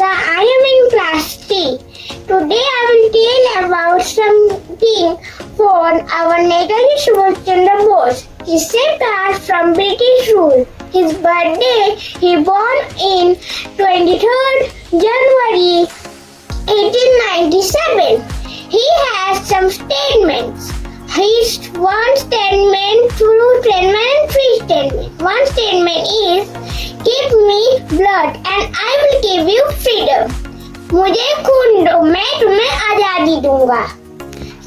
Sir, I am in class 3. Today I will tell about something for our Netaji Subhash Chandra Bose. He saved us from British rule. His birthday, he born in 23rd January 1897. He has some statements. His one statement, two statement, three statement. One statement is, give me blood and I will give you freedom. मुझे खून दो, मैं तुम्हें आजादी दूंगा.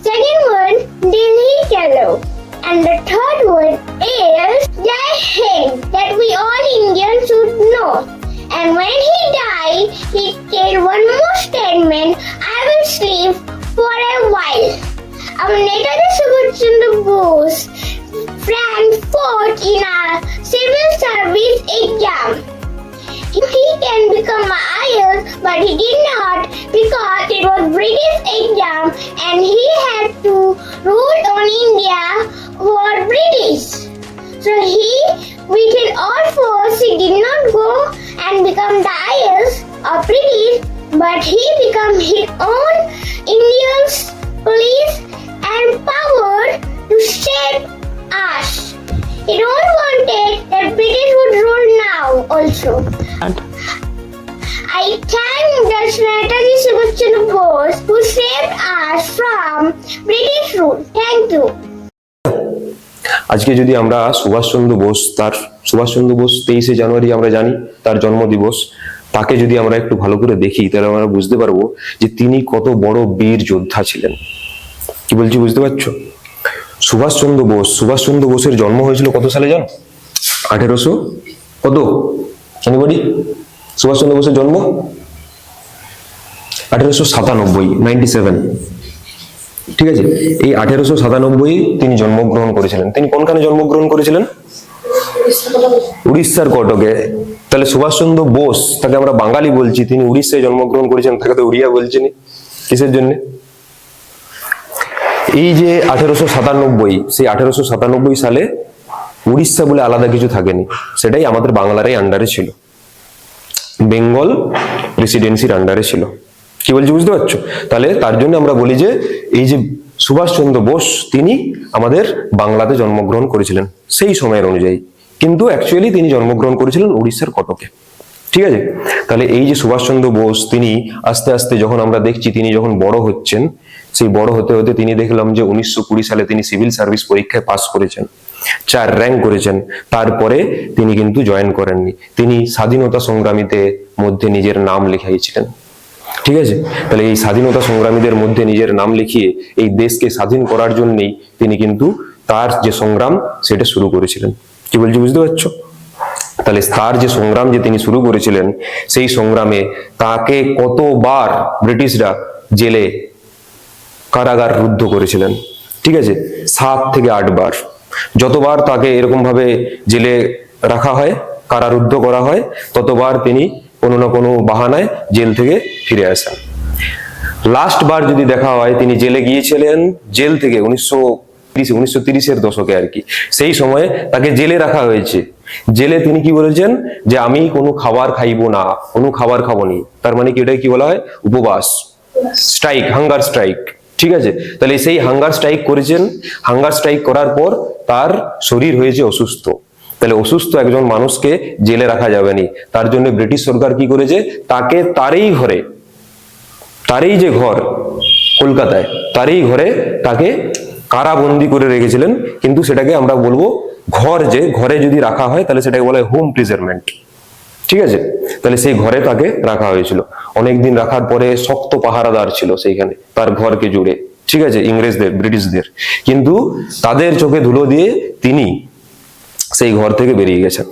Second word, Delhi चलो. And the third word is Jai Hind, that we all Indians should know. And when he died, he said one more statement, I will sleep for a while. Our Netaji Subhash Chandra Bose ran fourth in our civil service exam. He can become an IAS, but he did not because it was British exam and he had to rule on India for British. So we can all force he did not go and become the IAS of British, but he become his own Indians police and power to save us. He don't wanted that British would rule now also. I thank the Netaji Subhash Chandra Bose who saved us from British rule. Thank you. আজকে যদি আমরা সুভাষচন্দ্র বোস 23শে জানুয়ারি আমরা জানি তার জন্মদিবস, তাকে যদি আমরা একটু ভালো করে দেখি তাহলে আমরা বুঝতে পারবো যে তিনি কত বড় বীর যোদ্ধা ছিলেন। কি বলছি বুঝতে পারছো? সুভাষচন্দ্র বোসের জন্ম হয়েছিল কত সালে জানো? 1800 কত? এনিবডি? সুভাষচন্দ্র বোসের জন্ম 1897, ঠিক আছে। এই 1897 তিনি জন্মগ্রহণ করেছিলেন। তিনি কোনখানে জন্মগ্রহণ করেছিলেন? উড়িষ্যার কটকে। তাহলে সুভাষচন্দ্র বোস, তাকে আমরা বাঙালি বলছি, তিনি উড়িষ্যায় জন্মগ্রহণ করেছেন, তাকে তো উড়িয়া বলছি না। কিসের জন্য? এই যে 1897, সেই 1897 সালে উড়িষ্যা বলে আলাদা কিছু থাকেনি, সেটাই আমাদের বাংলারই আন্ডারে ছিল, বেঙ্গল প্রেসিডেন্সির আন্ডারে ছিল। কি বলছি বুঝতে পারছো? তাহলে তার জন্য আমরা বলি যে এই যে সুভাষচন্দ্র বোস তিনি আমাদের বাংলাতে জন্মগ্রহণ করেছিলেন সেই সময়ের অনুযায়ী, কিন্তু অ্যাকচুয়ালি তিনি জন্মগ্রহণ করেছিলেন উড়িষ্যার কটকে, ঠিক আছে। তাহলে এই যে সুভাষচন্দ্র বোস তিনি আস্তে আস্তে যখন আমরা দেখছি তিনি যখন বড় হচ্ছেন, সেই বড় হতে হতে তিনি দেখলাম যে 1920 সালে তিনি সিভিল সার্ভিস পরীক্ষায় পাস করেছেন, 4 র্যাঙ্ক করেছেন। তারপরে তিনি কিন্তু জয়েন করেননি, তিনি স্বাধীনতা সংগ্রামীদের মধ্যে নিজের নাম লিখিয়েছিলেন, ঠিক আছে। তাহলে এই স্বাধীনতা সংগ্রামীদের মধ্যে নিজের নাম লিখিয়ে এই দেশকে স্বাধীন করার জন্যই তিনি কিন্তু তার যে সংগ্রাম সেটা শুরু করেছিলেন। কি বলছি বুঝতে পারছো? তাহলে তার যে সংগ্রাম যে তিনি শুরু করেছিলেন, সেই সংগ্রামে তাকে কতবার ব্রিটিশরা জেলে কারাগার রুদ্ধ করেছিলেন, ঠিক আছে, 7 থেকে 8 বার। যতবার তাকে এরকম ভাবে জেলে রাখা হয়, কারারুদ্ধ করা হয়, ততবার তিনি কোনো না কোনো বাহানায় জেল থেকে ফিরে আসেন। লাস্ট বার যদি দেখা হয়, তিনি জেলে গিয়েছিলেন জেল থেকে 1930-এর দশকে আর কি। সেই সময়ে তাকে জেলে রাখা হয়েছে। জেলে তিনি কি বলেছেন যে আমি কোনো খাবার খাইবো না, কোনো খাবার খাবো নি। তার মানে কি, এটাকে কি বলা হয়? উপবাস, স্ট্রাইক, হাঙ্গার স্ট্রাইক, ঠিক আছে। তাহলে সেই হাঙ্গার স্ট্রাইক করেছেন। হাঙ্গার স্ট্রাইক করার পর তার শরীর হয়েছে অসুস্থ। তাহলে অসুস্থ একজন মানুষকে জেলে রাখা যাবে না, তার জন্য ব্রিটিশ সরকার কি করেছে, তাকে তারই ঘরে, তারই যে ঘর কলকাতায়, তারই ঘরে তাকে কারাবন্দি করে রেখেছিলেন। কিন্তু সেটাকে আমরা বলবো ঘর, যে ঘরে যদি রাখা হয় তাহলে সেটাকে বলা হয় হোম প্রিজারমেন্ট, ঠিক আছে। তাহলে সেই ঘরে তাকে রাখা হয়েছিল। অনেকদিন রাখার পরে শক্ত পাহারাদার ছিল সেইখানে তার ঘরকে জুড়ে, ঠিক আছে, ইংরেজদের, ব্রিটিশদের। কিন্তু তাদের চোখে ধুলো দিয়ে তিনি সেই ঘর থেকে বেরিয়ে গেছেন,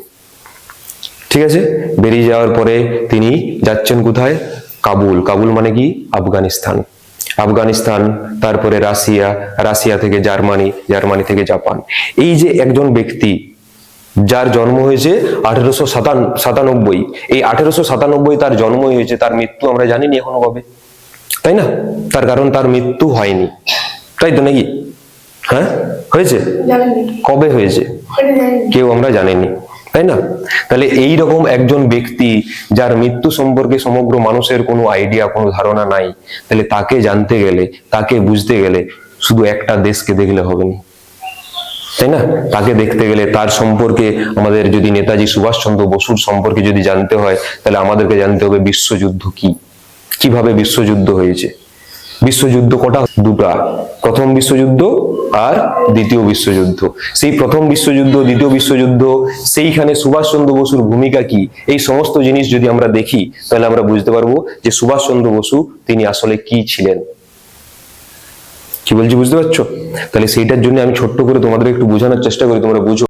ঠিক আছে। বেরিয়ে যাওয়ার পরে তিনি যাচ্ছেন কোথায়? কাবুল। কাবুল মানে কি? আফগানিস্তান, তারপরে রাশিয়া থেকে জার্মানি, জার্মানি থেকে জাপান। এই যে একজন ব্যক্তি যার জন্ম হয়েছে 1897, এই 1897 তার জন্ম হয়েছে, তার মৃত্যু আমরা জানিনি এখনো কবে, তাই না? তার কারণ তার মৃত্যু হয়নি, তাই তো নাকি? হ্যাঁ, হয়েছে? কবে হয়েছে কেউ আমরা জানিনি, তাই না? তাহলে এই রকম একজন ব্যক্তি যার মৃত্যু সম্পর্কে সমগ্র মানুষের কোনো আইডিয়া, কোনো ধারণা নাই, তাহলে তাকে জানতে গেলে, তাকে বুঝতে গেলে শুধু একটা দেশকে দেখলে হবে না, তাই না? তাকে দেখতে গেলে তার সম্পর্কে আমাদের যদি নেতাজি সুভাষচন্দ্র বসুর সম্পর্কে যদি জানতে হয়, তাহলে আমাদেরকে জানতে হবে বিশ্বযুদ্ধ কি, কিভাবে বিশ্বযুদ্ধ হয়েছে। বিশ্বযুদ্ধ কটা? দুটা, প্রথম বিশ্বযুদ্ধ আর দ্বিতীয় বিশ্বযুদ্ধ। সেই প্রথম বিশ্বযুদ্ধ, দ্বিতীয় বিশ্বযুদ্ধ, সেইখানে সুভাষচন্দ্র বসুর ভূমিকা কি, এই সমস্ত জিনিস যদি আমরা দেখি, তাহলে আমরা বুঝতে পারবো যে সুভাষচন্দ্র বসু তিনি আসলে কি ছিলেন। কি বলছি বুঝতে পারছো? তাহলে সেইটার জন্য আমি ছোট্ট করে তোমাদের একটু বোঝানোর চেষ্টা করি, তোমরা বুঝো।